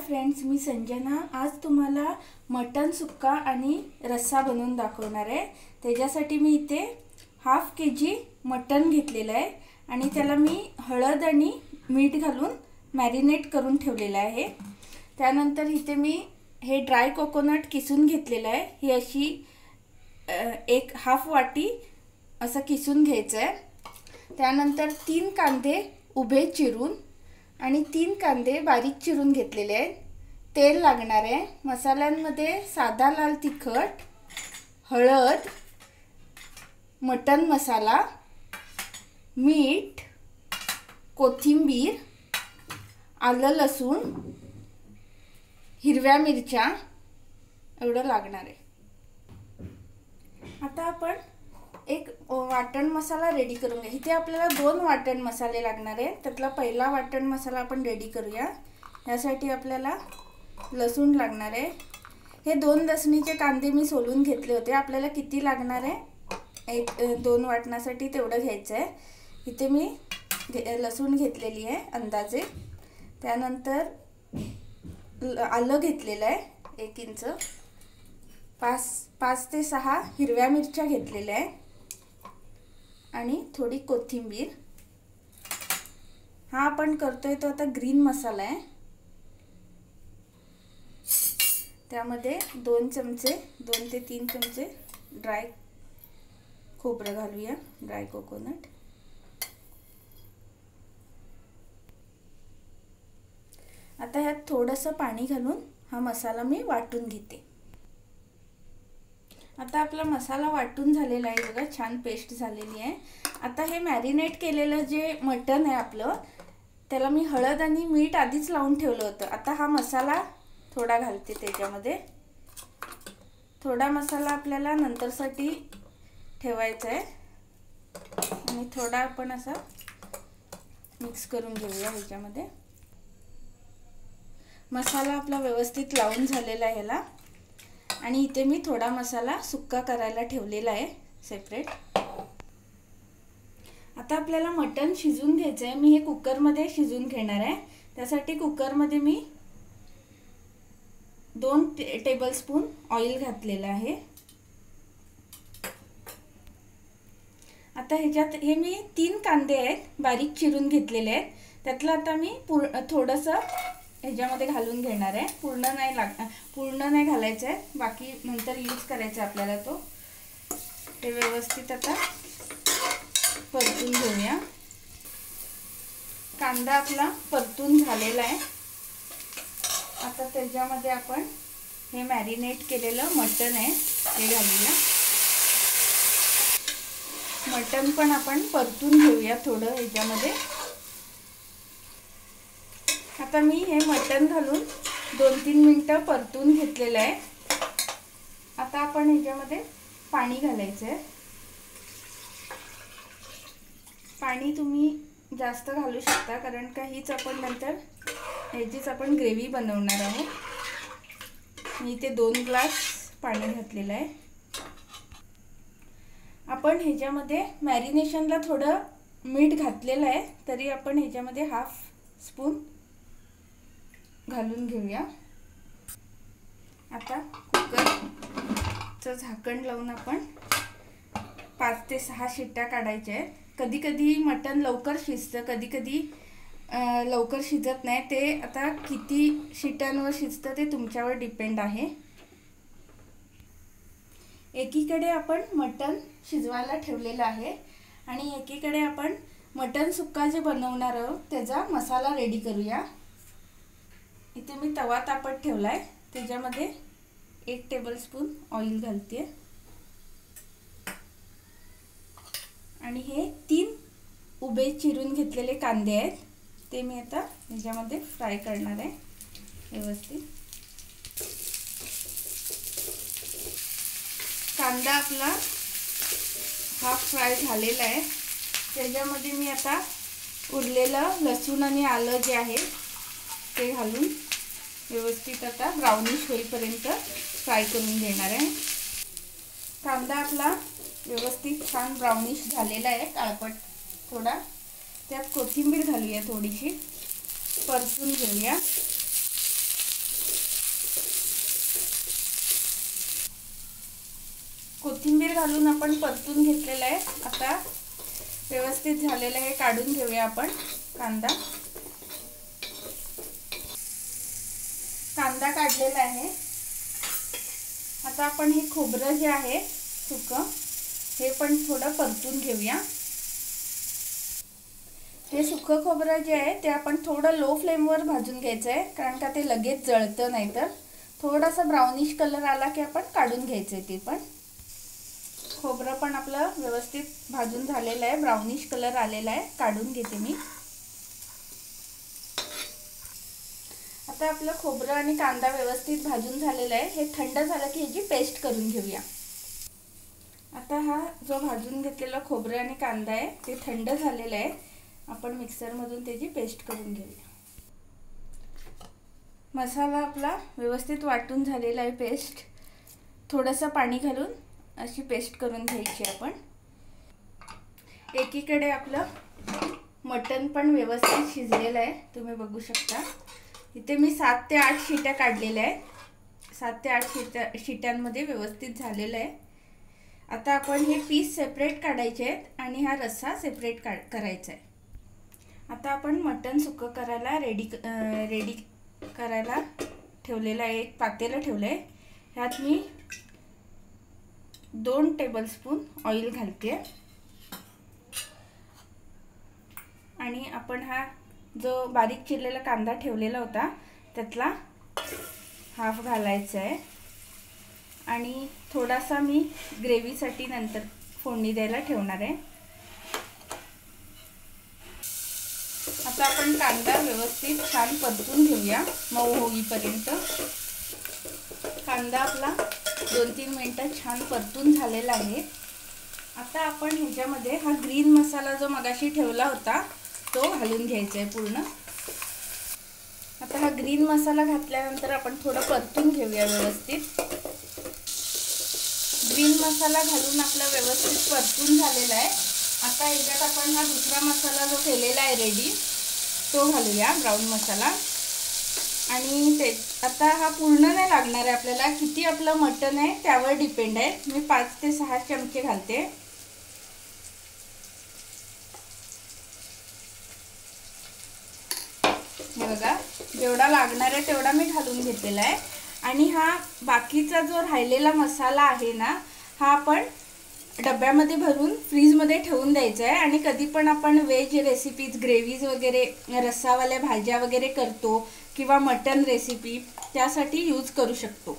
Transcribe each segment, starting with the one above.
Friends, मी संजना आज तुम्हाला mutton सुक्का आणि रस्सा बनवून दाखवणार आहे। त्याच्यासाठी मी इथे हाफ केजी मटन घेतलेलं आहे आणि त्याला मी हळद आणि मीठ घालून मॅरिनेट करून ठेवलेलं आहे। त्यानंतर इथे मी हे ड्राय कोकोनट किसून घेतलेलं आहे। ही अशी एक हाफ वाटी असं किसून घ्यायचं आहे। त्यानंतर 3 कांदे उभे चिरून आणि 3 कांदे बारीक चिरून घेतलेले आहेत। तेल लागणार आहे। मसाल्यांमध्ये साधा लाल तिखट, हळद, मटन मसाला, मीठ, कोथिंबीर, आलं लसूण, हिरव्या मिरच्या एवढं लागणार आहे। आता आपण एक वाटण मसाला रेडी करून घ्या। इथे आपल्याला 2 वाटण मसाले लागणार आहेत। त्यातला पहिला वाटण मसाला आपण रेडी करूया। यासाठी आपल्याला लसूण लागणार आहे। हे 2 लसणीचे कांदे मी सोलून घेतले होते। आपल्याला किती लागणार आहे 2 वाटणासाठी तेवढं घ्यायचं आहे। इथे मी लसूण घेतलेली आहे अंदाजे। त्यानंतर आलं घेतलेलं आहे 1 इंच, 5 ते 6 हिरव्या मिरच्या घेतलेल्या आहे आणि थोडी कोथिंबीर। हा आपण करतोय तो आता ग्रीन मसाला आहे। त्यामध्ये 2 ते 3 चमचे ड्राय खोबरं घालूया, ड्राय कोकोनट। आता यात थोडंसं पाणी घालून हा मसाला मी वाटून घेते। आता आपला मसाला वाटून झालेला आहे बघा, छान पेस्ट झालेली आहे। आता हे मॅरिनेट केलेलं जे मटन आहे आपलं, त्याला मी हळद आणि मीठ आधीच लावून ठेवलं होतं। आता हा मसाला थोडा घालते त्याच्यामध्ये। थोडा मसाला आपल्याला नंतरसाठी ठेवायचा आहे आणि थोडा आपण असा मिक्स करून घेऊया ह्याच्यामध्ये। मसाला आपला व्यवस्थित लावून झालेला आहे ह्याला। आणि इथे मी थोडा मसाला सुक्का करायला ठेवलेला आहे सेपरेट। आता आपल्याला मटन शिजवून घ्यायचं आहे। मी हे कुकरमध्ये शिजवून घेणार आहे। त्यासाठी कुकरमध्ये मी 2 टेबलस्पून ऑइल घातलेलं आहे। आता ह्याच्यात हे मी 3 कांदे आहेत बारीक चिरून घेतलेले आहेत। त्यातलं आता मी थोडंसं ह्याच्यामध्ये घालून घेणार आहे। पूर्ण नाही घालायचं आहे, बाकी नंतर यूज करायचं आपल्याला तो। ते व्यवस्थित आता परतून घेऊया। कांदा आपला परतून झालेला आहे। आता त्याच्यामध्ये आपण हे मॅरिनेट केलेलं मटण आहे ते घालूया। मटण पण आपण परतून घेऊया थोडं ह्याच्यामध्ये। आता मी हे मटण घालून 2-3 मिनिटं परतून घेतलेलं आहे। आता आपण ह्याच्यामध्ये पाणी घालायचं आहे। पाणी तुम्ही जास्त घालू शकता, कारण का हीच आपण नंतर ह्याचीच आपण ग्रेव्ही बनवणार आहोत। मी इथे 2 ग्लास पाणी घातलेलं आहे। आपण ह्याच्यामध्ये मॅरिनेशनला थोडं मीठ घातलेलं आहे, तरी आपण ह्याच्यामध्ये हाफ स्पून घालून घेऊया। आता कुकरचं झाकण लावून आपण 5 ते 6 शिट्ट्या काढायच्या आहेत। कधी कधी मटण लवकर शिजतं, कधी कधी लवकर शिजत नाही। ते आता किती शिट्ट्यांवर शिजतं ते तुमच्यावर डिपेंड आहे। एकीकडे आपण मटण शिजवायला ठेवलेलं आहे आणि एकीकडे आपण मटण सुक्का जे बनवणार आहोत त्याचा मसाला रेडी करूया। इथे मी तवा तापत ठेवलाय, त्याच्यामध्ये 1 टेबलस्पून ऑइल घालते आणि हे 3 उभे चिरून घेतलेले कांदे आहेत ते मी आता ह्याच्यामध्ये फ्राय करणार आहे व्यवस्थित। कांदा आपला हाफ फ्राय झालेला आहे। त्याच्यामध्ये मी आता उरलेलं लसूण आणि आलं जे आहे ते घालून व्यवस्थित आता ब्राउनिश होईपर्यंत फ्राय करून घेणार आहे। कांदा आपला व्यवस्थित छान ब्राउनिश झालेला आहे, काळपट थोडा। त्यात कोथिंबीर घालूया, थोडीशी परतून घेऊया। कोथिंबीर घालून आपण परतून घेतलेलं आहे. आता व्यवस्थित झालेलं आहे, काढून घेऊया आपण कांदा. कांदा काढलेला आहे. आता आपण हे खोबरं जे आहे सुकं, हे पण थोडं परतून घेऊया. हे सुकं खोबरं जे आहे ते आपण थोडं लो फ्लेमवर भाजून घ्यायचं आहे, कारण का ते लगेच जळतं. नाही तर थोडासा ब्राउनिश कलर आला की आपण काढून घ्यायचं आहे. ते पण खोबरं पण आपलं व्यवस्थित भाजून झालेलं आहे, ब्राउनिश कलर आलेला आहे. काढून घेते मी. आता आपलं खोबरं आणि कांदा व्यवस्थित भाजून झालेला आहे. हे थंड झालं की ह्याची पेस्ट करून घेऊया. आता हा जो भाजून घेतलेला खोबरं आणि कांदा आहे ते थंड झालेलं आहे. आपण मिक्सरमधून त्याची पेस्ट करून घेऊया. मसाला आपला व्यवस्थित वाटून झालेला आहे. पेस्ट थोडंसं पाणी घालून अशी पेस्ट करून घ्यायची आपण. एकीकडे आपलं मटण पण व्यवस्थित शिजलेलं आहे, तुम्ही बघू शकता. इथे मी 7 ते 8 शिट्या काढलेल्या आहेत. 7 ते 8 शिट्यांमध्ये व्यवस्थित झालेलं आहे. आता आपण हे पीस सेपरेट काढायचे आहेत आणि हा रस्सा सेपरेट करायचा आहे. आता आपण मटण सुकं करायला रेडी करायला ठेवलेलं आहे. एक पातेलं ठेवलं आहे. ह्यात मी 2 टेबलस्पून ऑइल घालते आणि आपण हा जो बारीक चिरलेला कांदा ठेवलेला होता त्यातला हाफ घालायचा आहे. आणि थोडासा मी ग्रेव्हीसाठी नंतर फोडणी द्यायला ठेवणार आहे. आता आपण कांदा व्यवस्थित छान परतून घेऊया मऊ होईपर्यंत. कांदा आपला 2-3 मिनिटं छान परतून झालेला आहे. आता आपण ह्याच्यामध्ये हा ग्रीन मसाला जो मगाशी ठेवला होता तो घालून घ्यायचा आहे पूर्ण. आता हा ग्रीन मसाला घातल्यानंतर आपण थोडं परतून घेऊया व्यवस्थित. ग्रीन मसाला घालून आपला व्यवस्थित परतून झालेला आहे. आता ह्याच्यात आपण हा दुसरा मसाला जो केलेला आहे रेडी तो घालूया, ब्राऊन मसाला. आणि ते आता हा पूर्ण नाही लागणार आहे आपल्याला, किती आपलं मटण आहे त्यावर डिपेंड आहे. मी 5 ते 6 चमचे घालते. हे बघा, जेवढा लागणार आहे तेवढा मी घालून घेतलेला आहे. आणि हा बाकीचा जो राहिलेला मसाला आहे ना, हा आपण डब्यामध्ये भरून फ्रीजमध्ये ठेवून द्यायचा आहे. आणि कधी पण आपण व्हेज रेसिपीज, ग्रेव्हीज वगैरे, रस्सावाल्या भाज्या वगैरे करतो किंवा मटन रेसिपी, त्यासाठी यूज करू शकतो.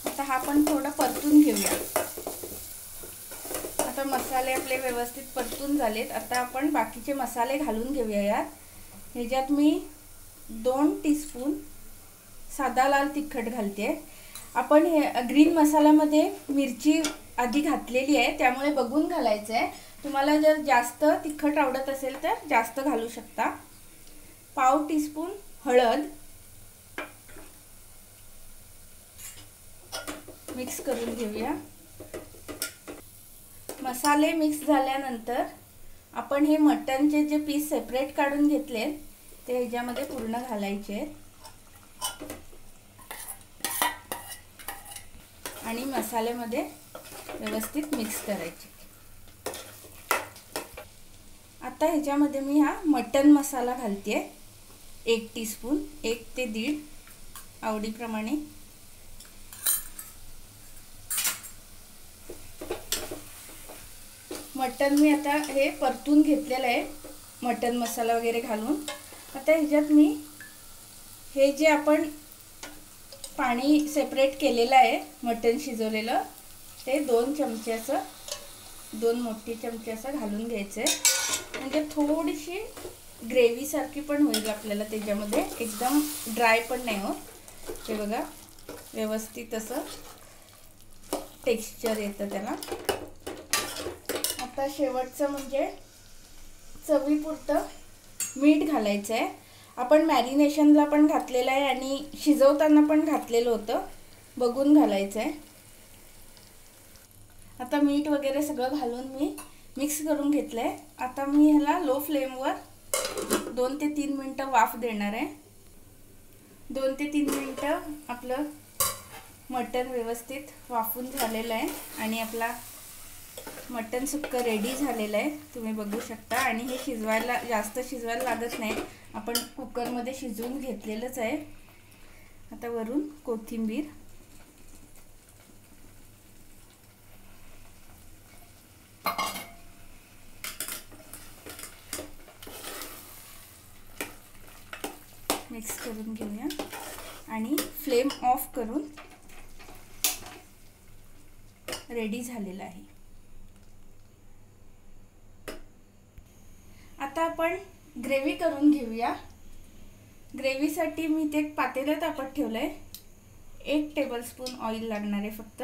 आता हा पण थोडं परतून घेऊया. आता मसाले आपले व्यवस्थित परतून झालेत. आता आपण बाकीचे मसाले घालून घेऊया यात. ह्याच्यात मी 2 टीस्पून साधा लाल तिखट घालते. आपण हे ग्रीन मसाल्यामध्ये मिरची आधी घातलेली आहे, त्यामुळे बघून घालायचं आहे. तुम्हाला जर जास्त तिखट आवडत असेल तर जास्त घालू शकता. पाव टीस्पून हळद मिक्स करून घेऊया. मसाले मिक्स झाल्यानंतर आपण हे मटनचे जे पीस सेपरेट काढून घेतले ते ह्याच्यामध्ये पूर्ण घालायचे आणि मसाल्यामध्ये व्यवस्थित मिक्स करायचे. आता ह्याच्यामध्ये मी हा मटन मसाला घालते. 1 टीस्पून, 1 ते 1.5 आवडीप्रमाणे. मटन मी आता हे परतून घेतलेलं आहे मटन मसाला वगैरे घालून. आता ह्याच्यात मी हे जे आपण पाणी सेपरेट केलेलं आहे मटन शिजवलेलं ते 2 चमच्याचं, 2 मोठे चमचे असं घालून घ्यायचं आहे. म्हणजे थोडीशी ग्रेव्ही सारखी पण होईल आपल्याला त्याच्यामध्ये, एकदम ड्राय पण नाही होत. हे बघा, व्यवस्थित असं टेक्स्चर येतं त्याला. आता शेवटचं म्हणजे चवीपुरतं मीठ घालायचं आहे. आपण मॅरिनेशनला पण घातलेलं आहे आणि शिजवताना पण घातलेलं होतं, बघून घालायचं आहे. आता मीठ वगैरे सगळं घालून मी मिक्स करून घेतलं आहे. आता मी ह्याला लो फ्लेमवर 2 ते 3 मिनटं वाफ देणार आहे. 2 ते 3 मिनटं आपलं मटण व्यवस्थित वाफून झालेलं आहे आणि आपला मटण सुक्का रेडी झालेलं आहे, तुम्ही बघू शकता। आणि हे शिजवायला जास्त शिजवायला लागत नाही, आपण कुकरमध्ये शिजवून घेतलेलंच आहे। आता वरून कोथिंबीर, मिक्स करून घेऊया आणि फ्लेम ऑफ करून रेडी झालेला आहे। आता आपण ग्रेव्ही करून घेऊया। ग्रेव्हीसाठी मी ते पातेलं तापत ठेवलंय, 1 टेबलस्पून ऑइल लागणार आहे फक्त।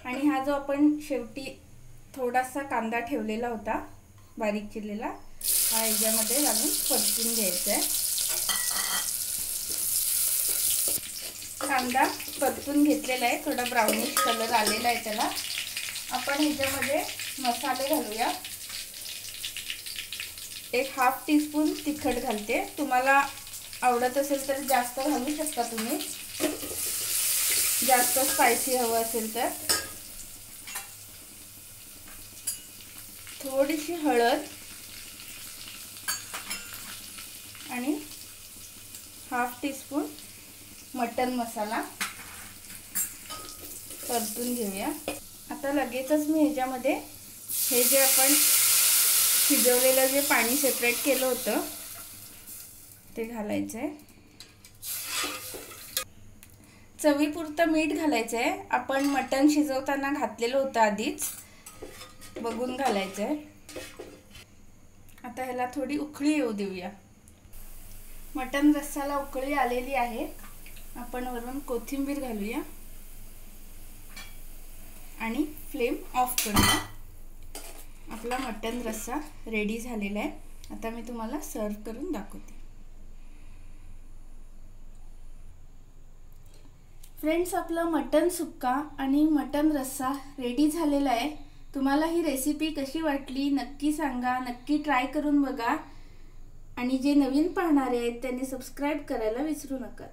आणि हा जो आपण शेवटी थोडासा कांदा ठेवलेला होता बारीक चिरलेला, हा याच्यामध्ये घालून परतून घ्यायचा आहे। कांदा परतून घेतलेला आहे, थोडा ब्राउनिश कलर आलेला आहे त्याला। आपण याच्यामध्ये मसाले घालूया। 1/2 टीस्पून तिखट घालते, तुम्हाला आवडत असेल तर जास्त घालू शकता तुम्ही, जास्त स्पायसी हवं असेल तर। थोडीशी हळद आणि 1/2 टीस्पून मटन मसाला परतून घेऊया। आता लगेचच मी ह्याच्यामध्ये हे जे आपण शिजवलेलं जे पाणी सेपरेट केलं होतं ते घालायचं आहे। चवीपुरतं मीठ घालायचं आहे, आपण मटण शिजवताना घातलेलं होतं आधीच, बघून घालायचं आहे। आता ह्याला थोडी उकळी येऊ देऊया। मटण रस्साला उकळी आलेली आहे, आपण वरून कोथिंबीर घालूया आणि फ्लेम ऑफ करूया। आपला मटण रस्सा रेडी झालेला आहे। आता मी तुम्हाला सर्व करून दाखवते। फ्रेंड्स, आपला मटण सुक्का आणि मटण रस्सा रेडी झालेला आहे। तुम्हाला ही रेसिपी कशी वाटली नक्की सांगा, नक्की ट्राय करून बघा। आणि जे नवीन पाहणारे आहेत त्यांनी सबस्क्राइब करायला विसरू नका।